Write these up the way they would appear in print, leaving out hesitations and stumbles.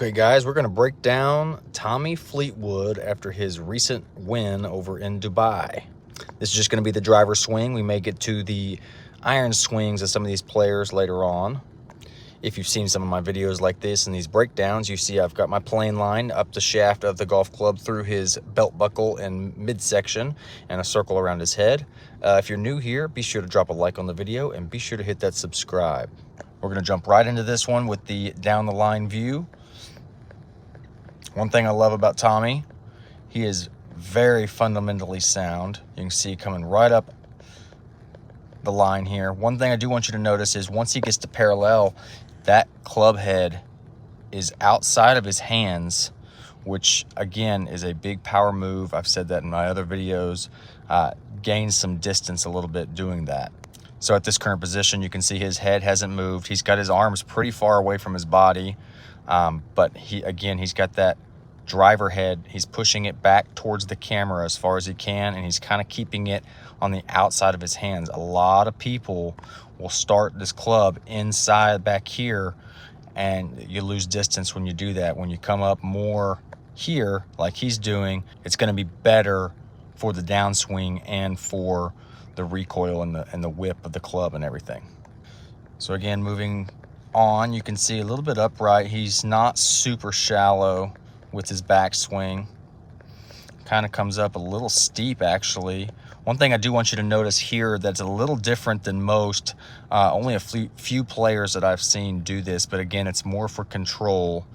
Okay, guys, we're going to break down Tommy Fleetwood after his recent win over in Dubai. This is just going to be the driver swing. We may get to the iron swings of some of these players later on. If you've seen some of my videos like this and these breakdowns, you see I've got my plane line up the shaft of the golf club through his belt buckle and midsection and a circle around his head. If you're new here, be sure to drop a like on the video and be sure to hit that subscribe. We're going to jump right into this one with the down the line view. One thing I love about Tommy, he is very fundamentally sound. You can see coming right up the line here. One thing I do want you to notice is once he gets to parallel, that club head is outside of his hands, which again is a big power move. I've said that in my other videos. Gains some distance a little bit doing that. So at this current position, you can see his head hasn't moved. He's got his arms pretty far away from his body. But he's got that driver head. He's pushing it back towards the camera as far as he can, and he's kind of keeping it on the outside of his hands. A lot of people will start this club inside back here, and you lose distance when you do that. When you come up more here, like he's doing, it's going to be better for the downswing and for the recoil and the whip of the club and everything. So again, moving on, you can see a little bit upright. He's not super shallow with his backswing. Kind of comes up a little steep, actually. One thing I do want you to notice here that's a little different than most, only a few players that I've seen do this, but again, it's more for control.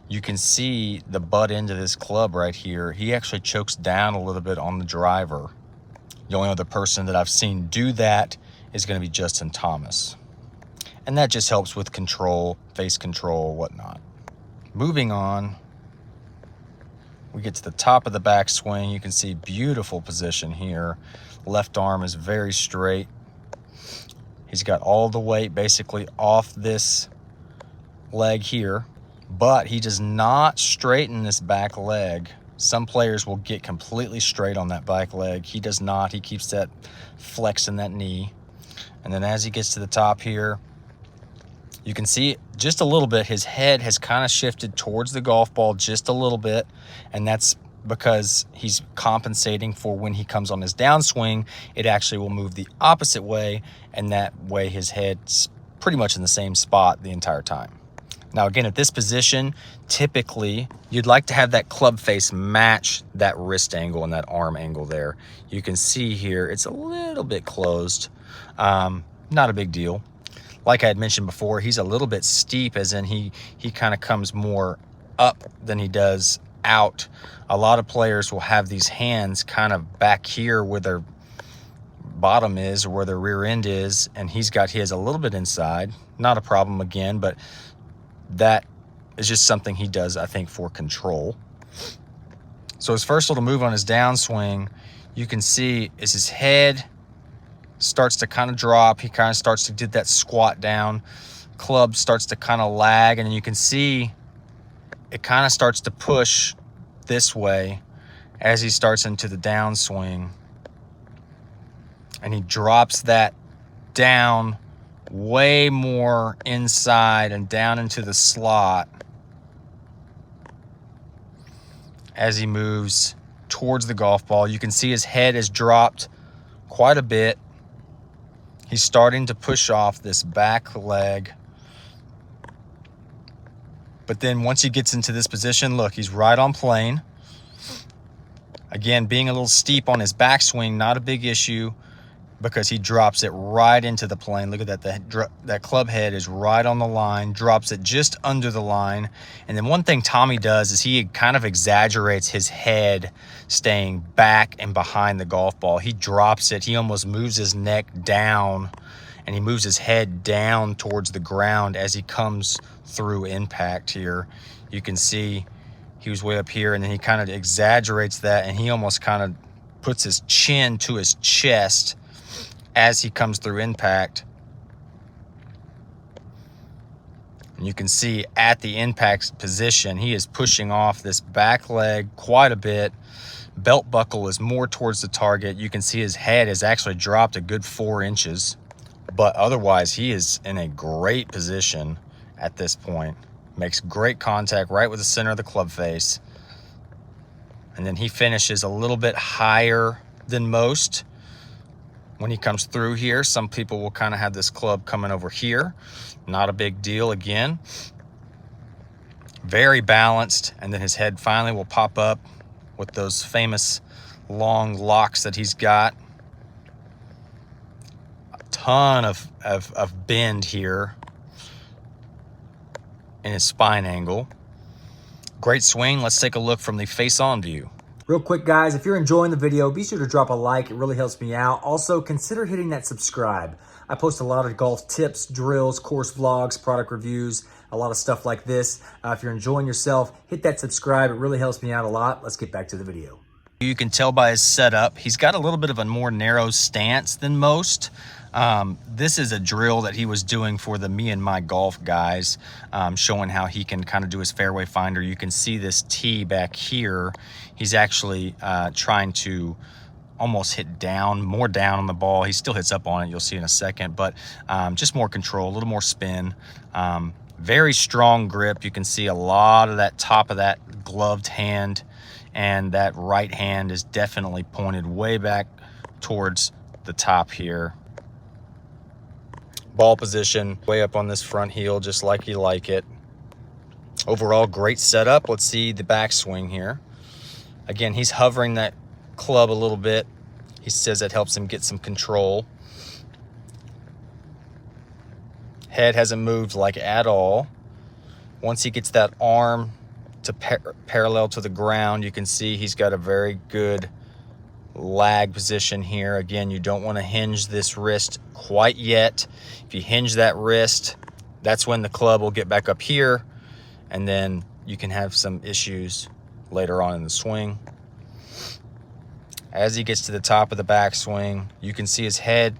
You can see the butt end of this club right here. He actually chokes down a little bit on the driver. The only other person that I've seen do that is going to be Justin Thomas. And that just helps with control, face control, whatnot. Moving on, we get to the top of the backswing. You can see beautiful position here. Left arm is very straight. He's got all the weight basically off this leg here, but he does not straighten this back leg. Some players will get completely straight on that back leg. He does not. He keeps that flex in that knee. And then as he gets to the top here, you can see just a little bit, his head has kind of shifted towards the golf ball just a little bit, and that's because he's compensating for when he comes on his downswing, it actually will move the opposite way, and that way his head's pretty much in the same spot the entire time. Now again, at this position, typically you'd like to have that club face match that wrist angle and that arm angle there. You can see here it's a little bit closed, not a big deal. Like I had mentioned before, he's a little bit steep, as in he kind of comes more up than he does out. A lot of players will have these hands kind of back here where their bottom is or where their rear end is, and he's got his a little bit inside. Not a problem again, but that is just something he does, I think, for control. So his first little move on his downswing, you can see is his head starts to kind of drop. He kind of starts to get that squat down. Club starts to kind of lag, and you can see it kind of starts to push this way as he starts into the downswing. And he drops that down way more inside and down into the slot as he moves towards the golf ball. You can see his head has dropped quite a bit. He's starting to push off this back leg. But then once he gets into this position, look, he's right on plane. Again, being a little steep on his backswing, not a big issue because he drops it right into the plane. Look at that, that club head is right on the line, drops it just under the line. And then one thing Tommy does is he kind of exaggerates his head staying back and behind the golf ball. He drops it, he almost moves his neck down, and he moves his head down towards the ground as he comes through impact here. You can see he was way up here, and then he kind of exaggerates that, and he almost kind of puts his chin to his chest as he comes through impact. And you can see at the impact position, he is pushing off this back leg quite a bit. Belt buckle is more towards the target. You can see his head has actually dropped a good 4 inches, but otherwise he is in a great position at this point. Makes great contact right with the center of the club face. And then he finishes a little bit higher than most when he comes through here. Some people will kind of have this club coming over here. Not a big deal again. Very balanced, and then his head finally will pop up with those famous long locks that he's got. A ton of bend here in his spine angle. Great swing. Let's take a look from the face-on view. Real quick, guys, if you're enjoying the video, be sure to drop a like. It really helps me out. Also, consider hitting that subscribe. I post a lot of golf tips, drills, course vlogs, product reviews, a lot of stuff like this. If you're enjoying yourself, hit that subscribe. It really helps me out a lot. Let's get back to the video. You can tell by his setup, he's got a little bit of a more narrow stance than most. This is a drill that he was doing for the Me and My Golf guys, showing how he can kind of do his fairway finder. You can see this tee back here. He's actually trying to almost hit down, more down on the ball. He still hits up on it, you'll see in a second, but just more control, a little more spin. Very strong grip. You can see a lot of that top of that gloved hand, and that right hand is definitely pointed way back towards the top here. Ball position way up on this front heel, just like you like it. Overall, great setup. Let's see the backswing here. Again, he's hovering that club a little bit. He says that helps him get some control. Head hasn't moved like at all. Once he gets that arm to parallel to the ground, you can see he's got a very good lag position here. Again, you don't want to hinge this wrist quite yet. If you hinge that wrist, that's when the club will get back up here, and then you can have some issues later on in the swing. As he gets to the top of the backswing, you can see his head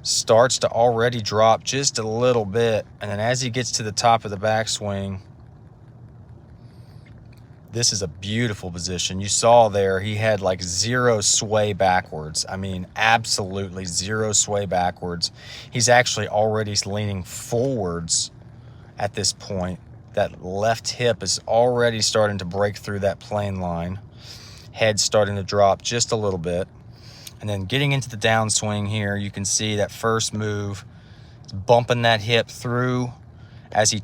starts to already drop just a little bit, and then as he gets to the top of the backswing, this is a beautiful position. You saw there he had like zero sway backwards. I mean, absolutely zero sway backwards. He's actually already leaning forwards at this point. That left hip is already starting to break through that plane line. Head starting to drop just a little bit. And then getting into the downswing here, you can see that first move, it's bumping that hip through as he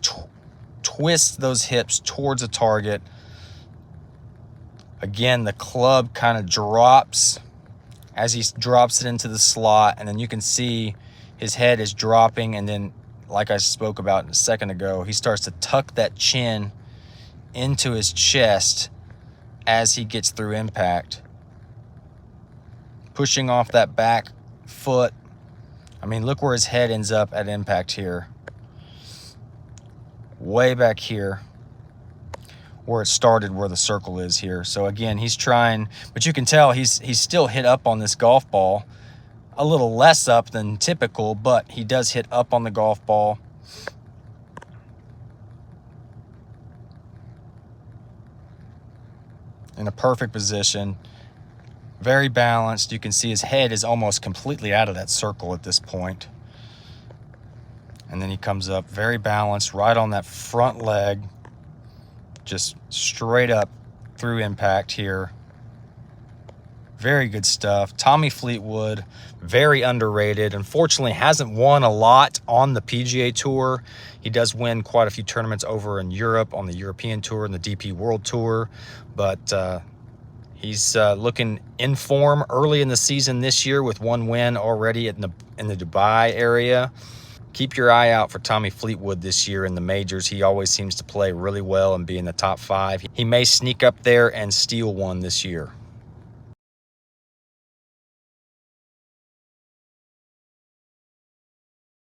twists those hips towards a target. Again, the club kind of drops as he drops it into the slot, and then you can see his head is dropping, and then, like I spoke about a second ago, he starts to tuck that chin into his chest as he gets through impact. Pushing off that back foot. I mean, look where his head ends up at impact here. Way back here, where it started, where the circle is here. So again, he's trying, but you can tell he's still hit up on this golf ball. A little less up than typical, but he does hit up on the golf ball. In a perfect position. Very balanced. You can see his head is almost completely out of that circle at this point. And then he comes up very balanced, right on that front leg. Just straight up through impact here. Very good stuff. Tommy Fleetwood, very underrated. Unfortunately, hasn't won a lot on the PGA Tour. He does win quite a few tournaments over in Europe on the European Tour and the DP World Tour. But he's looking in form early in the season this year with one win already in the Dubai area. Keep your eye out for Tommy Fleetwood this year in the majors. He always seems to play really well and be in the top 5. He may sneak up there and steal one this year.